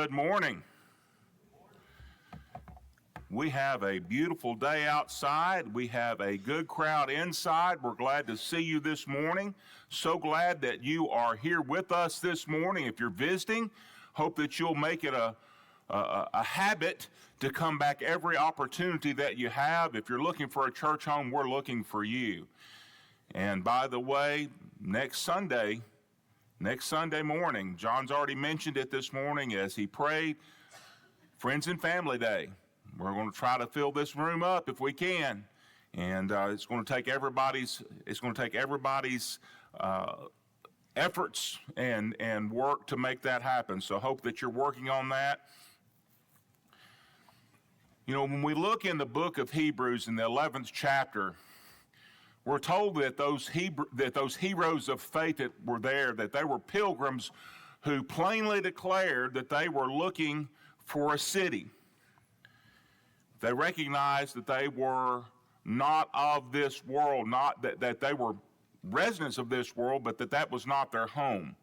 Good morning. We have a beautiful day outside. We have a good crowd inside. We're glad to see you this morning. So glad that you are here with us this morning. If you're visiting, hope that you'll make it a habit to come back every opportunity that you have. If you're looking for a church home, we're looking for you. And by the way, next Sunday morning, John's already mentioned it this morning as he prayed, Friends and Family Day. We're going to try to fill this room up if we can, and it's going to take everybody's efforts and work to make that happen. So hope that you're working on that. You know, when we look in the book of Hebrews in the 11th chapter, we're told that those heroes of faith that were there, that they were pilgrims who plainly declared that they were looking for a city. They recognized that they were not of this world, not that they were residents of this world, but that was not their home.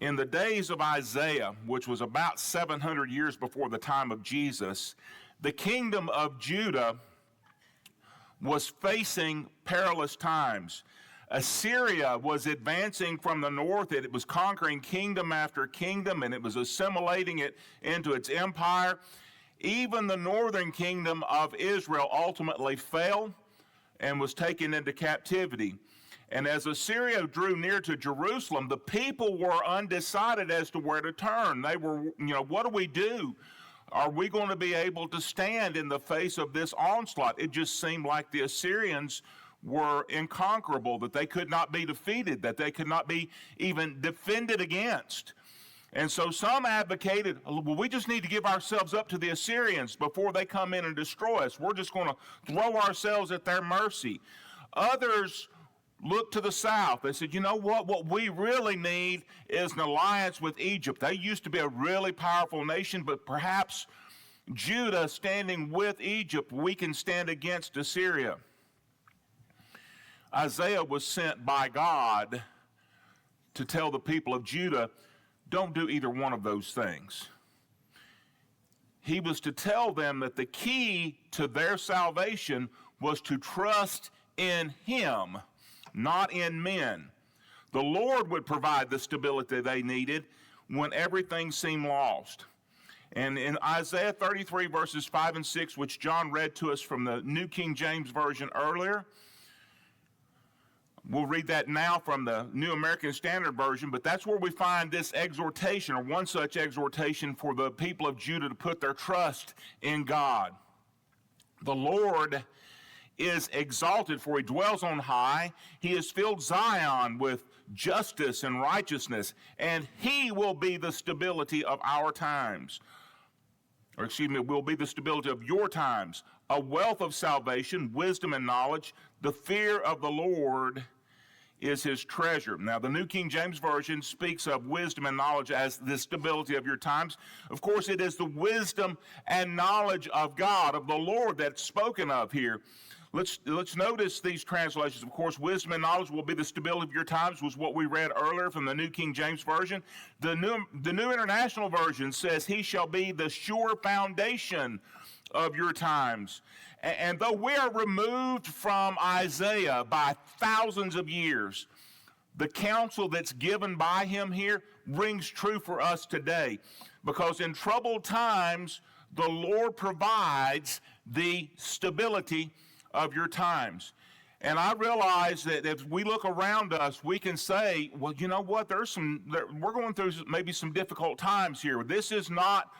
In the days of Isaiah, which was about 700 years before the time of Jesus, the kingdom of Judah was facing perilous times. Assyria was advancing from the north. It was conquering kingdom after kingdom, and it was assimilating it into its empire. Even the northern kingdom of Israel ultimately fell and was taken into captivity. And as Assyria drew near to Jerusalem, the people were undecided as to where to turn. They were, what do we do? Are we going to be able to stand in the face of this onslaught? It just seemed like the Assyrians were inconquerable, that they could not be defeated, that they could not be even defended against. And so some advocated, well, we just need to give ourselves up to the Assyrians before they come in and destroy us. We're just going to throw ourselves at their mercy. Others looked to the south. They said, you know what? What we really need is an alliance with Egypt. They used to be a really powerful nation, but perhaps Judah standing with Egypt, we can stand against Assyria. Isaiah was sent by God to tell the people of Judah, don't do either one of those things. He was to tell them that the key to their salvation was to trust in Him, not in men. The Lord would provide the stability they needed when everything seemed lost. And in Isaiah 33 verses 5 and 6, which John read to us from the New King James Version earlier, we'll read that now from the New American Standard Version, but that's where we find this exhortation, or one such exhortation for the people of Judah to put their trust in God. The Lord is exalted, for He dwells on high. He has filled Zion with justice and righteousness, and He will be the stability of our times. Will be the stability of your times. A wealth of salvation, wisdom and knowledge. The fear of the Lord is His treasure. Now, the New King James Version speaks of wisdom and knowledge as the stability of your times. Of course, it is the wisdom and knowledge of God, of the Lord, that's spoken of here. Let's notice these translations. Of course, wisdom and knowledge will be the stability of your times, was what we read earlier from the New King James Version. The New International Version says, He shall be the sure foundation of your times. And though we are removed from Isaiah by thousands of years, the counsel that's given by him here rings true for us today. Because in troubled times, the Lord provides the stability of your times. And I realize that if we look around us, we can say, well, you know what, we're going through maybe some difficult times here. This is not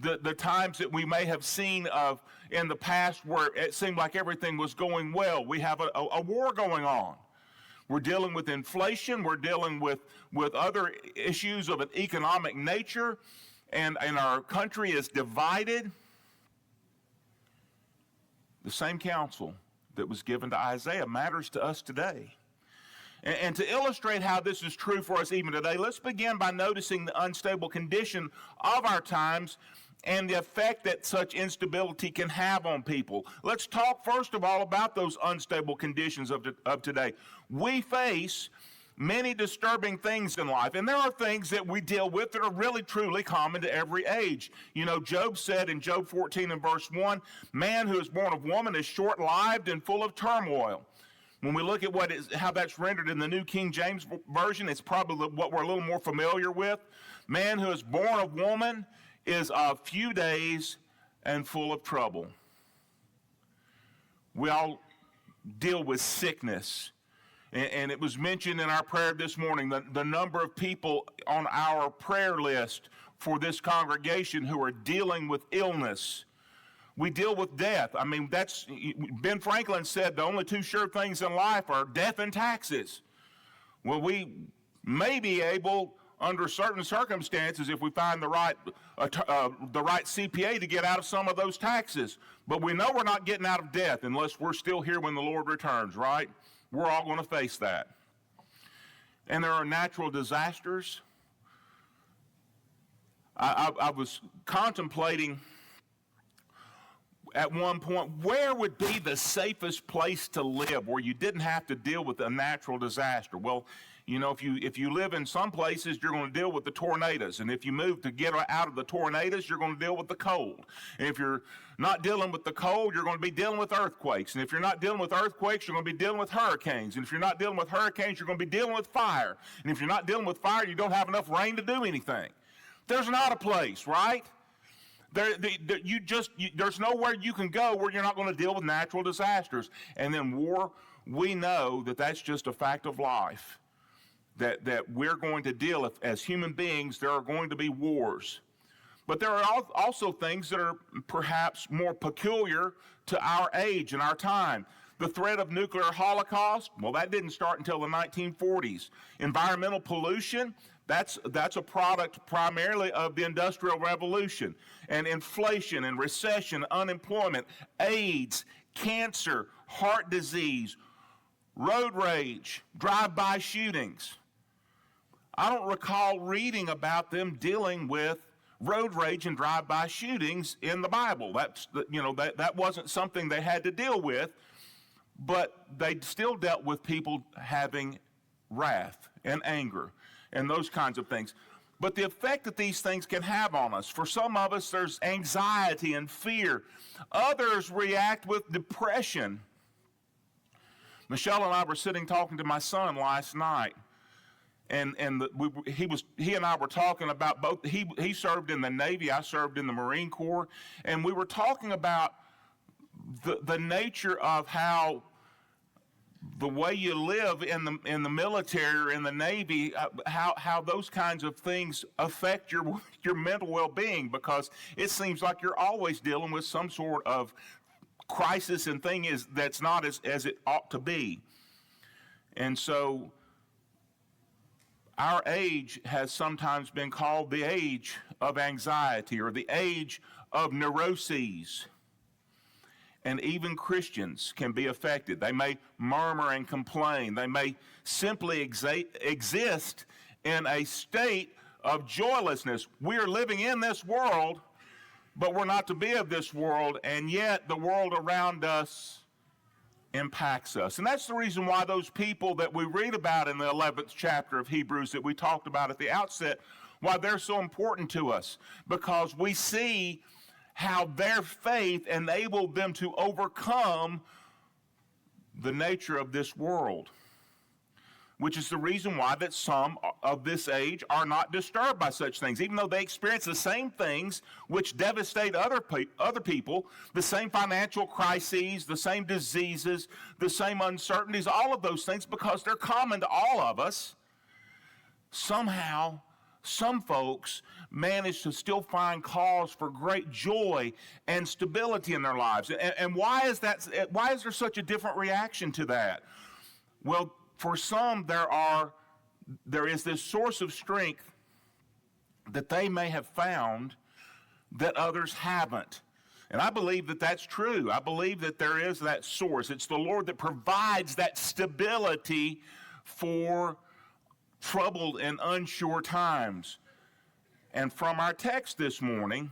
the times that we may have seen of in the past where it seemed like everything was going well. We have a war going on. We're dealing with inflation. We're dealing with other issues of an economic nature. And our country is divided. The same counsel that was given to Isaiah matters to us today. And to illustrate how this is true for us even today, let's begin by noticing the unstable condition of our times and the effect that such instability can have on people. Let's talk first of all about those unstable conditions of today. We face many disturbing things in life, and there are things that we deal with that are really truly common to every age. You know, Job said in Job 14 and verse 1, man who is born of woman is short-lived and full of turmoil. When we look at how that's rendered in the New King James Version, it's probably what we're a little more familiar with. Man who is born of woman is of few days and full of trouble. We all deal with sickness. And it was mentioned in our prayer this morning, the number of people on our prayer list for this congregation who are dealing with illness. We deal with death. I mean, Ben Franklin said the only two sure things in life are death and taxes. Well, we may be able, under certain circumstances, if we find the right CPA, to get out of some of those taxes. But we know we're not getting out of death unless we're still here when the Lord returns, right? We're all going to face that. And there are natural disasters. I was contemplating at one point, where would be the safest place to live where you didn't have to deal with a natural disaster? Well, you know, if you live in some places, you're going to deal with the tornadoes. And if you move to get out of the tornadoes, you're going to deal with the cold. And if you're not dealing with the cold, you're going to be dealing with earthquakes. And if you're not dealing with earthquakes, you're going to be dealing with hurricanes. And if you're not dealing with hurricanes, you're going to be dealing with fire. And if you're not dealing with fire, you don't have enough rain to do anything. There's not a place, right? There's nowhere you can go where you're not going to deal with natural disasters. And then war, we know that that's just a fact of life, that we're going to deal with. As human beings, there are going to be wars. But there are also things that are perhaps more peculiar to our age and our time. The threat of nuclear holocaust, well, that didn't start until the 1940s. Environmental pollution, that's a product primarily of the Industrial Revolution. And inflation and recession, unemployment, AIDS, cancer, heart disease, road rage, drive-by shootings. I don't recall reading about them dealing with road rage and drive-by shootings in the Bible. That wasn't something they had to deal with, but they still dealt with people having wrath and anger and those kinds of things. But the effect that these things can have on us, for some of us, there's anxiety and fear. Others react with depression. Michelle and I were sitting talking to my son last night, and he and I were talking about both. He served in the Navy, I served in the Marine Corps, and we were talking about the nature of how the way you live in the military or in the Navy, how those kinds of things affect your mental well-being, because it seems like you're always dealing with some sort of crisis and thing that's not as it ought to be. And so our age has sometimes been called the age of anxiety or the age of neuroses. And even Christians can be affected. They may murmur and complain. They may simply exist in a state of joylessness. We are living in this world, but we're not to be of this world, and yet the world around us impacts us. And that's the reason why those people that we read about in the 11th chapter of Hebrews that we talked about at the outset, why they're so important to us, because we see how their faith enabled them to overcome the nature of this world, which is the reason why that some of this age are not disturbed by such things, even though they experience the same things which devastate other people, the same financial crises, the same diseases, the same uncertainties, all of those things, because they're common to all of us. Somehow, some folks manage to still find cause for great joy and stability in their lives. And why is that? Why is there such a different reaction to that? Well, for some, there is this source of strength that they may have found that others haven't. And I believe that that's true. I believe that there is that source. It's the Lord that provides that stability for troubled and unsure times. And from our text this morning,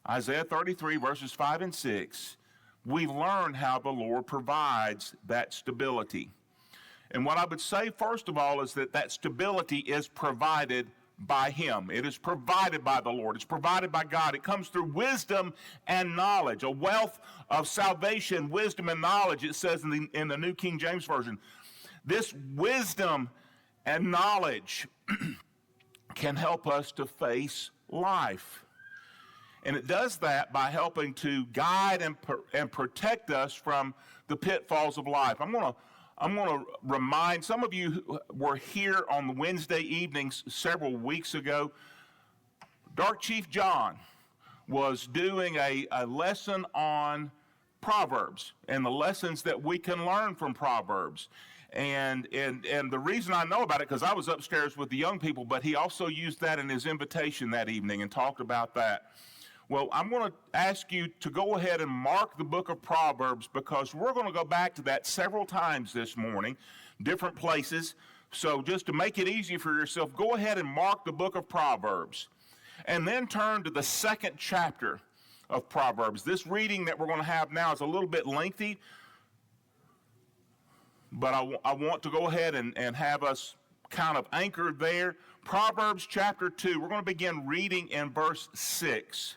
Isaiah 33, verses 5 and 6, we learn how the Lord provides that stability. And what I would say, first of all, is that stability is provided by Him. It is provided by the Lord. It's provided by God. It comes through wisdom and knowledge, a wealth of salvation, wisdom, and knowledge, it says in the New King James Version. This wisdom and knowledge can help us to face life. And it does that by helping to guide and protect us from the pitfalls of life. I'm going to remind some of you who were here on the Wednesday evenings several weeks ago. Dark Chief John was doing a lesson on Proverbs and the lessons that we can learn from Proverbs. And the reason I know about it, because I was upstairs with the young people, but he also used that in his invitation that evening and talked about that. Well, I'm going to ask you to go ahead and mark the book of Proverbs, because we're going to go back to that several times this morning, different places. So just to make it easy for yourself, go ahead and mark the book of Proverbs. And then turn to the second chapter of Proverbs. This reading that we're going to have now is a little bit lengthy, but I want to go ahead and have us kind of anchored there. Proverbs chapter 2, we're going to begin reading in verse 6.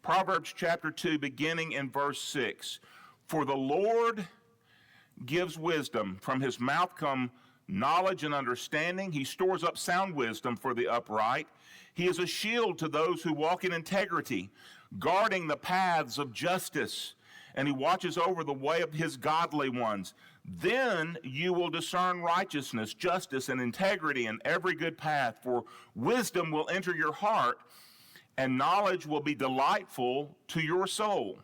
Proverbs chapter 2, beginning in verse 6. For the Lord gives wisdom. From his mouth come knowledge and understanding. He stores up sound wisdom for the upright. He is a shield to those who walk in integrity, guarding the paths of justice. And he watches over the way of his godly ones. Then you will discern righteousness, justice, and integrity in every good path. For wisdom will enter your heart, and knowledge will be delightful to your soul.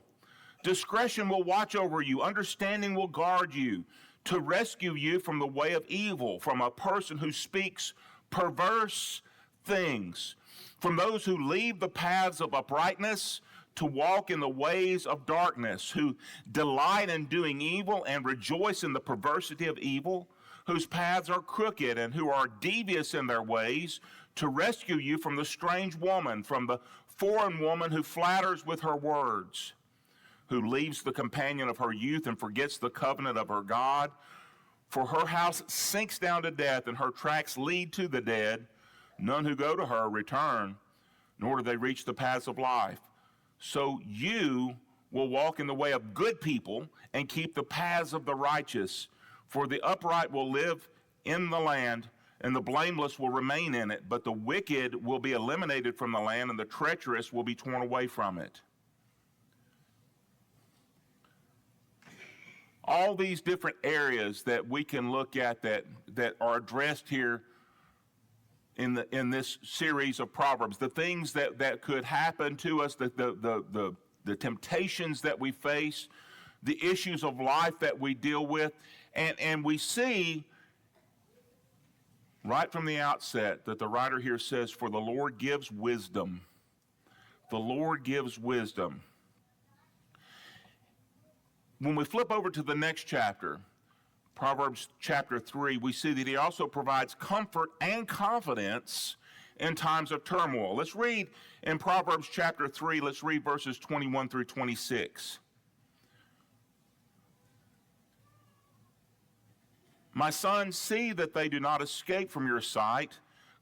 Discretion will watch over you. Understanding will guard you, to rescue you from the way of evil, from a person who speaks perverse things, from those who leave the paths of uprightness to walk in the ways of darkness, who delight in doing evil and rejoice in the perversity of evil, whose paths are crooked and who are devious in their ways, to rescue you from the strange woman, from the foreign woman who flatters with her words, who leaves the companion of her youth and forgets the covenant of her God. For her house sinks down to death, and her tracks lead to the dead. None who go to her return, nor do they reach the paths of life. So you will walk in the way of good people and keep the paths of the righteous. For the upright will live in the land, and the blameless will remain in it. But the wicked will be eliminated from the land, and the treacherous will be torn away from it. All these different areas that we can look at that are addressed here in this series of Proverbs, the things that could happen to us, the temptations that we face, the issues of life that we deal with, and we see right from the outset that the writer here says, for the Lord gives wisdom. The Lord gives wisdom. When we flip over to the next chapter, Proverbs chapter 3, we see that he also provides comfort and confidence in times of turmoil. Let's read in Proverbs chapter 3, let's read verses 21 through 26. My son, see that they do not escape from your sight.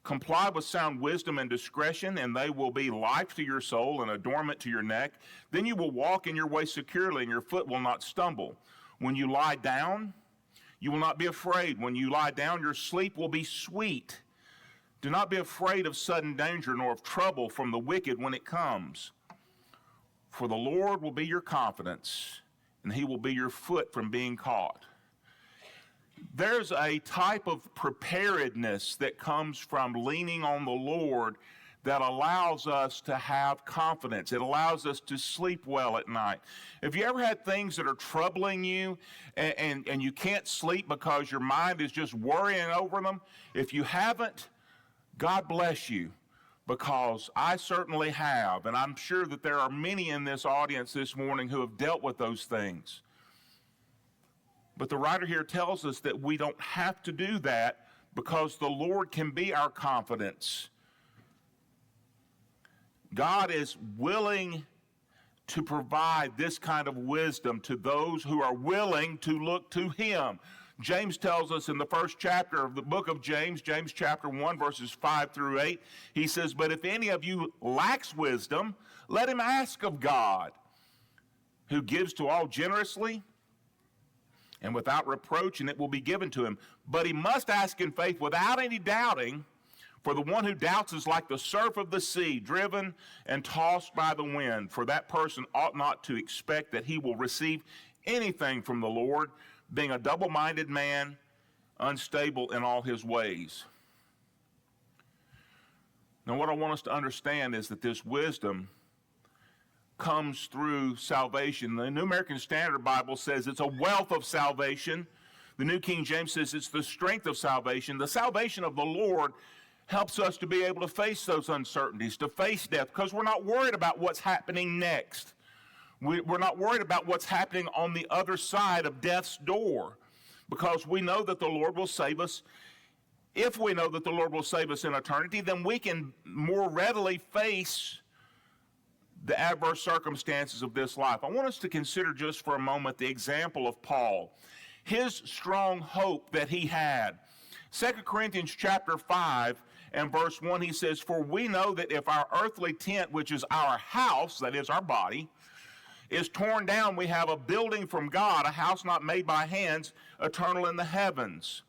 Comply with sound wisdom and discretion, and they will be life to your soul and adornment to your neck. Then you will walk in your way securely, and your foot will not stumble. When you lie down, you will not be afraid. When you lie down, your sleep will be sweet. Do not be afraid of sudden danger, nor of trouble from the wicked when it comes. For the Lord will be your confidence, and he will be your foot from being caught. There's a type of preparedness that comes from leaning on the Lord that allows us to have confidence. It allows us to sleep well at night. Have you ever had things that are troubling you and you can't sleep because your mind is just worrying over them? If you haven't, God bless you, because I certainly have, and I'm sure that there are many in this audience this morning who have dealt with those things. But the writer here tells us that we don't have to do that, because the Lord can be our confidence. God is willing to provide this kind of wisdom to those who are willing to look to him. James tells us in the first chapter of the book of James, James chapter 1, verses 5 through 8, he says, "But if any of you lacks wisdom, let him ask of God, who gives to all generously and without reproach, and it will be given to him. But he must ask in faith without any doubting, for the one who doubts is like the surf of the sea, driven and tossed by the wind. For that person ought not to expect that he will receive anything from the Lord, being a double-minded man, unstable in all his ways." Now, what I want us to understand is that this wisdom comes through salvation. The New American Standard Bible says it's a wealth of salvation. The New King James says it's the strength of salvation. The salvation of the Lord helps us to be able to face those uncertainties, to face death, because we're not worried about what's happening next. We're not worried about what's happening on the other side of death's door, because we know that the Lord will save us. If we know that the Lord will save us in eternity, then we can more readily face the adverse circumstances of this life. I want us to consider just for a moment the example of Paul, his strong hope that he had. 2 Corinthians chapter 5 and verse 1, he says, "For we know that if our earthly tent, which is our house, that is our body, is torn down, we have a building from God, a house not made by hands, eternal in the heavens."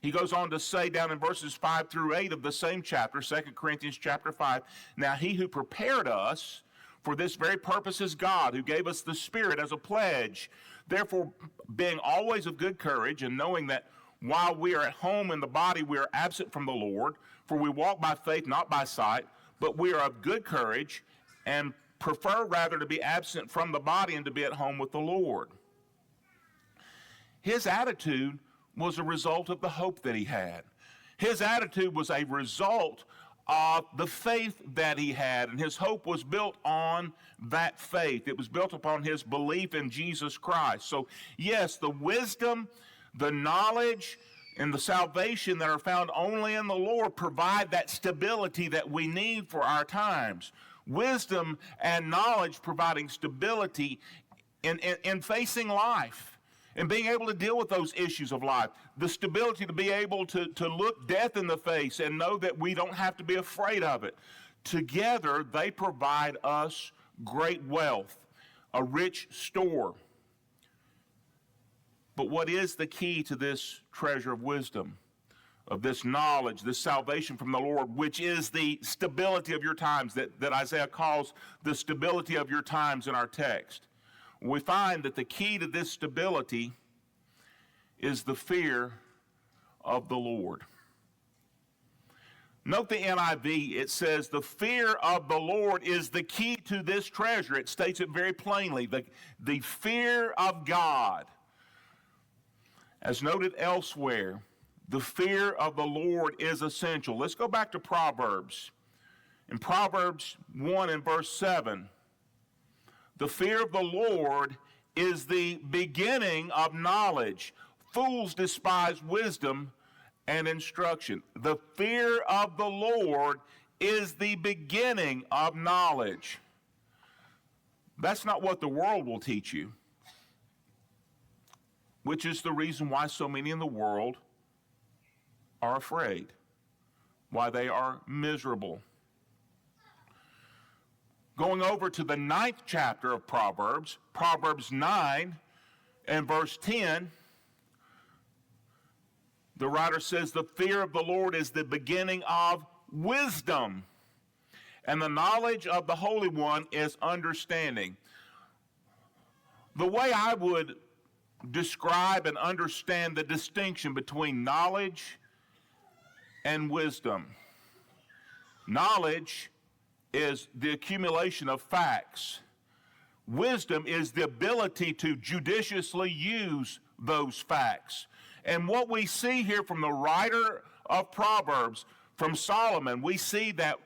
He goes on to say down in verses 5 through 8 of the same chapter, 2 Corinthians chapter 5, "Now he who prepared us for this very purpose is God, who gave us the Spirit as a pledge. Therefore, being always of good courage, and knowing that while we are at home in the body, we are absent from the Lord, for we walk by faith, not by sight, but we are of good courage, and prefer rather to be absent from the body and to be at home with the Lord." His attitude was a result of the hope that he had. His attitude was a result of the faith that he had, and his hope was built on that faith. It was built upon his belief in Jesus Christ. So, yes, the wisdom, the knowledge, and the salvation that are found only in the Lord provide that stability that we need for our times. Wisdom and knowledge providing stability in facing life and being able to deal with those issues of life. The stability to be able to look death in the face and know that we don't have to be afraid of it. Together, they provide us great wealth, a rich store. But what is the key to this treasure of wisdom, of this knowledge, this salvation from the Lord, which is the stability of your times that Isaiah calls the stability of your times in our text? We find that the key to this stability is the fear of the Lord. Note the NIV, it says the fear of the Lord is the key to this treasure. It states it very plainly, the fear of God. As noted elsewhere, the fear of the Lord is essential. Let's go back to Proverbs. In Proverbs 1 and verse 7, "The fear of the Lord is the beginning of knowledge. Fools despise wisdom and instruction." The fear of the Lord is the beginning of knowledge. That's not what the world will teach you, which is the reason why so many in the world are afraid, why they are miserable. Going over to the 9th chapter of Proverbs, Proverbs 9 and verse 10, the writer says, "The fear of the Lord is the beginning of wisdom, and the knowledge of the Holy One is understanding." The way I would describe and understand the distinction between knowledge and wisdom. Knowledge is the accumulation of facts. Wisdom is the ability to judiciously use those facts. And what we see here from the writer of Proverbs, from Solomon, we see that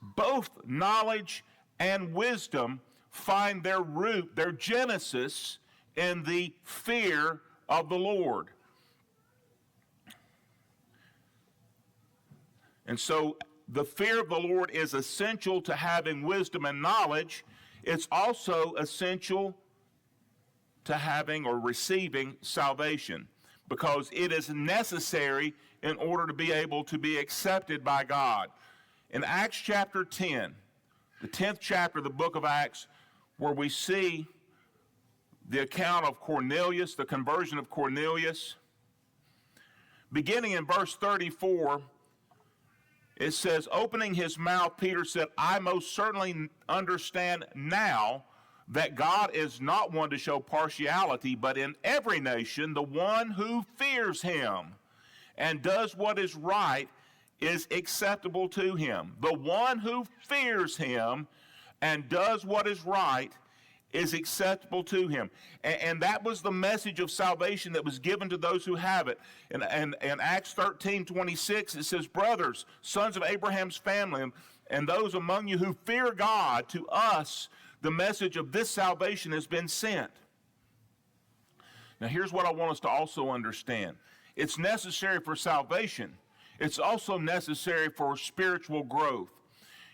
both knowledge and wisdom find their root, their genesis, in the fear of the Lord. And so the fear of the Lord is essential to having wisdom and knowledge. it's also essential to having or receiving salvation, because it is necessary in order to be able to be accepted by God. In Acts chapter 10, the 10th chapter of the book of Acts, where we see the account of Cornelius, the conversion of Cornelius, beginning in verse 34, it says, opening his mouth, Peter said, I most certainly understand now that God is not one to show partiality, but in every nation, the one who fears him and does what is right is acceptable to him. The one who fears him and does what is right is acceptable to him. And that was the message of salvation that was given to those who have it. And Acts 13:26, it says, brothers, sons of Abraham's family, and those among you who fear God, to us the message of this salvation has been sent. Now here's what I want us to also understand. It's necessary for salvation. It's also necessary for spiritual growth.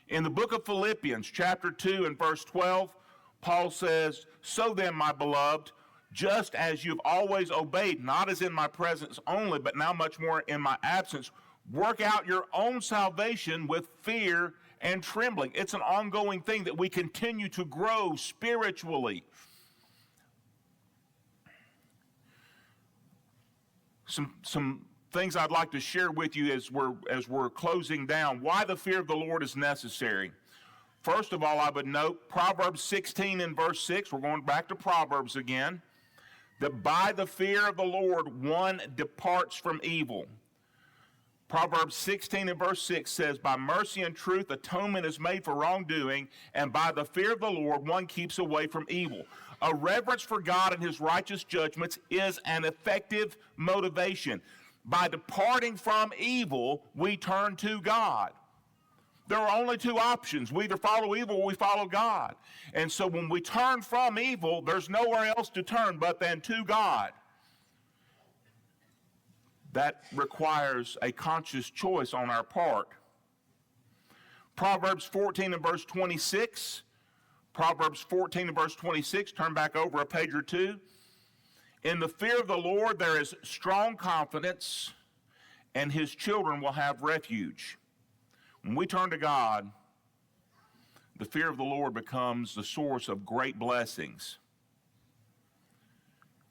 In the book of Philippians, chapter 2 and verse 12, Paul says, so then, my beloved, just as you've always obeyed, not as in my presence only, but now much more in my absence, work out your own salvation with fear and trembling. It's an ongoing thing that we continue to grow spiritually. Some things I'd like to share with you as we're closing down. Why the fear of the Lord is necessary. First of all, I would note Proverbs 16 and verse 6, we're going back to Proverbs again, that by the fear of the Lord one departs from evil. Proverbs 16 and verse 6 says, by mercy and truth atonement is made for wrongdoing, and by the fear of the Lord one keeps away from evil. A reverence for God and his righteous judgments is an effective motivation. By departing from evil, we turn to God. There are only two options. We either follow evil or we follow God. And so when we turn from evil, there's nowhere else to turn but then to God. That requires a conscious choice on our part. Proverbs 14 and verse 26. Proverbs 14 and verse 26, turn back over a page or two. In the fear of the Lord there is strong confidence, and his children will have refuge. When we turn to God, the fear of the Lord becomes the source of great blessings.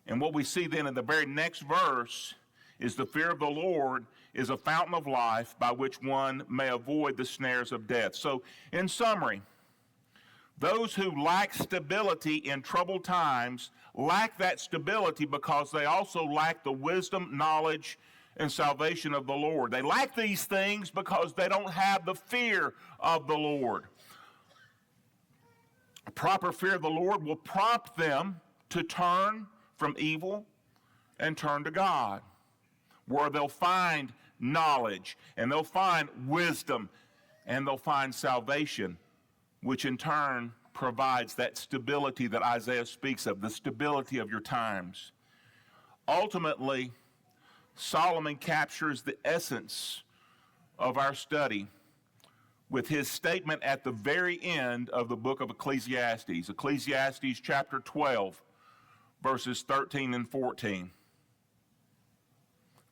And what we see then in the very next verse is the fear of the Lord is a fountain of life by which one may avoid the snares of death. So, in summary, those who lack stability in troubled times lack that stability because they also lack the wisdom, knowledge, and salvation of the Lord. They lack these things because they don't have the fear of the Lord. A proper fear of the Lord will prompt them to turn from evil and turn to God, where they'll find knowledge, and they'll find wisdom, and they'll find salvation, which in turn provides that stability that Isaiah speaks of, the stability of your times. Ultimately, Solomon captures the essence of our study with his statement at the very end of the book of Ecclesiastes, Ecclesiastes chapter 12, verses 13 and 14.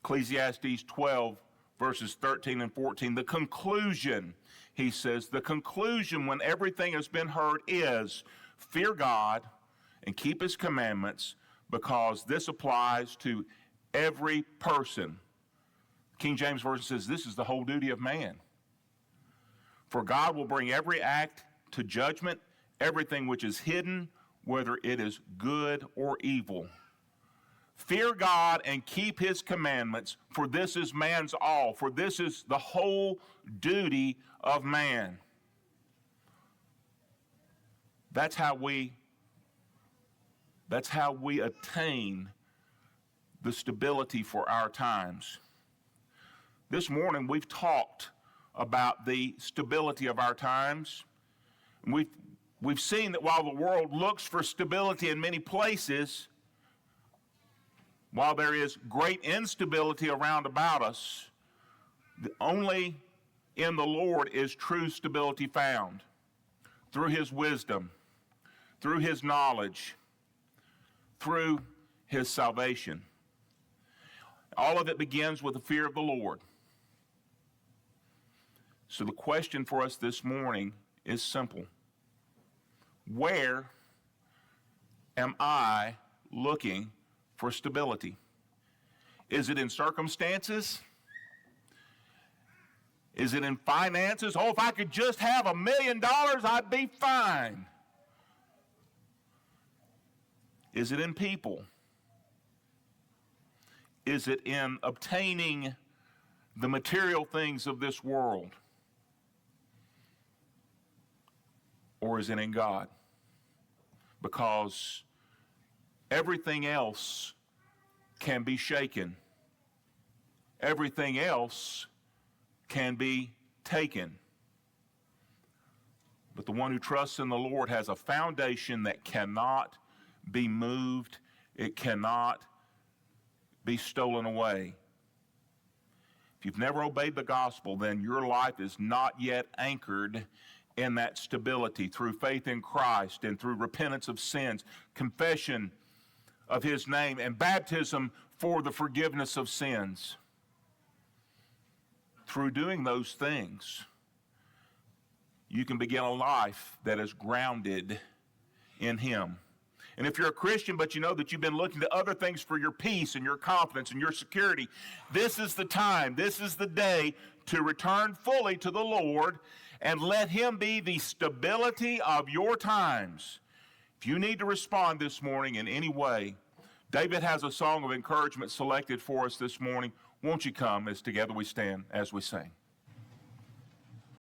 Ecclesiastes 12, verses 13 and 14. The conclusion, he says, the conclusion when everything has been heard is fear God and keep his commandments, because this applies to every person. King James Version says this is the whole duty of man. For God will bring every act to judgment, everything which is hidden, whether it is good or evil. Fear God and keep his commandments, for this is man's all, for this is the whole duty of man. That's how we attain the stability for our times. This morning we've talked about the stability of our times. We've seen that while the world looks for stability in many places, while there is great instability around about us, only in the Lord is true stability found through his wisdom, through his knowledge, through his salvation. All of it begins with the fear of the Lord. So the question for us this morning is simple. Where am I looking for stability? Is it in circumstances? Is it in finances? Oh, if I could just have $1 million, I'd be fine. Is it in people? Is it in obtaining the material things of this world? Or is it in God? Because everything else can be shaken. Everything else can be taken. But the one who trusts in the Lord has a foundation that cannot be moved. It cannot be stolen away. If you've never obeyed the gospel, then your life is not yet anchored in that stability through faith in Christ and through repentance of sins, confession of his name, and baptism for the forgiveness of sins. Through doing those things, you can begin a life that is grounded in him. And if you're a Christian, but you know that you've been looking to other things for your peace and your confidence and your security, this is the time, this is the day to return fully to the Lord and let him be the stability of your times. If you need to respond this morning in any way, David has a song of encouragement selected for us this morning. Won't you come as together we stand as we sing?